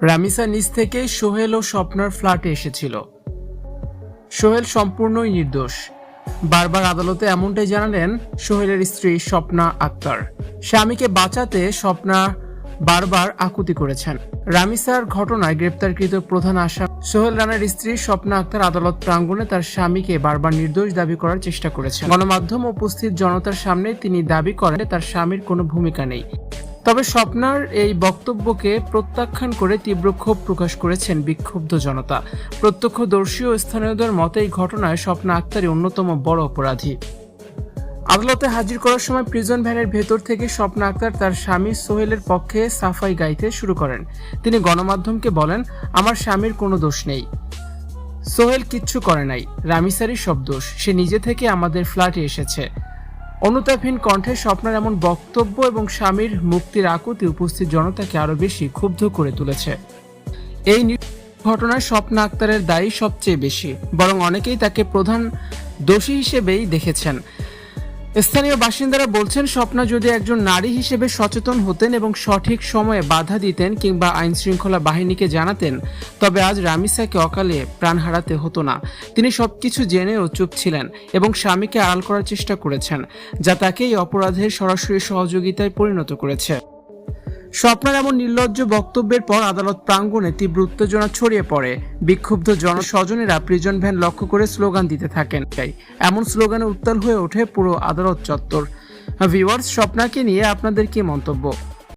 রামিসা নিজ থেকে সোহেল ও স্বপ্নার ফ্ল্যাটে এসেছিল। সোহেল সম্পূর্ণই নির্দোষ। বারবার আদালতে এমনটাই জানালেন সোহেলের স্ত্রী স্বপ্না আক্তার। স্বামীকে বাঁচাতে স্বপ্না বারবার আকুতি করেছেন। রামিসার ঘটনায় গ্রেপ্তারকৃত প্রধান আসামি সোহেল রানার স্ত্রী স্বপ্না আক্তার আদালত প্রাঙ্গণে তার স্বামীকে বারবার নির্দোষ দাবি করার চেষ্টা করেছেন। গণমাধ্যম উপস্থিত জনতার সামনে তিনি দাবি করেন তার স্বামীর কোনো ভূমিকা নেই। তবে স্বপ্নার এই বক্তব্যকে প্রত্যাখ্যান করে তীব্র ক্ষোভ প্রকাশ করেছেন বিক্ষুব্ধ জনতা। প্রত্যক্ষদর্শী ও স্থানীয়দের মতে এই ঘটনায় স্বপ্না আক্তারই অন্যতম বড় অপরাধী। আদালতে হাজির করার সময় প্রিজন ভ্যানের ভেতর থেকে স্বপ্না আক্তার তার স্বামী সোহেলের পক্ষে সাফাই গাইতে শুরু করেন। তিনি গণমাধ্যমকে বলেন, আমার স্বামীর কোনো দোষ নেই, সোহেল কিচ্ছু করে নাই, রামিসারই সব দোষ, সে নিজে থেকে আমাদের ফ্ল্যাটে এসেছে। অনুতাপহীন কণ্ঠে স্বপ্নার এমন বক্তব্য এবং স্বামীর মুক্তির আকুতি উপস্থিত জনতাকে আরো বেশি ক্ষুব্ধ করে তুলেছে। এই ঘটনায় স্বপ্না আক্তারের দায়ী সবচেয়ে বেশি, বরং অনেকেই তাকে প্রধান দোষী হিসেবেই দেখেছেন। স্থানীয় বাসিন্দারা বলছেন, স্বপ্না যদি একজন নারী হিসেবে সচেতন হতেন এবং সঠিক সময়ে বাধা দিতেন কিংবা আইন শৃঙ্খলা বাহিনীকে জানাতেন, তবে আজ রামিসাকে অকালে প্রাণ হারাতে হতো না। তিনি সবকিছু জেনেও চুপ ছিলেন এবং স্বামীকে আড়াল করার চেষ্টা করেছেন, যা তাকে এই অপরাধের সরাসরি সহযোগিতায় পরিণত করেছে। স্বপ্নার এমন নির্লজ্জ বক্তব্যের পর আদালত প্রাঙ্গণে তীব্র উত্তেজনা ছড়িয়ে পড়ে। বিক্ষুব্ধ জনস্বজনেরা প্রিজন ভ্যান লক্ষ্য করে স্লোগান দিতে থাকেন। এমন স্লোগানে উত্তাল হয়ে ওঠে পুরো আদালত চত্বর। ভিউয়ার্স, স্বপ্নাকে নিয়ে আপনাদের কি মন্তব্য?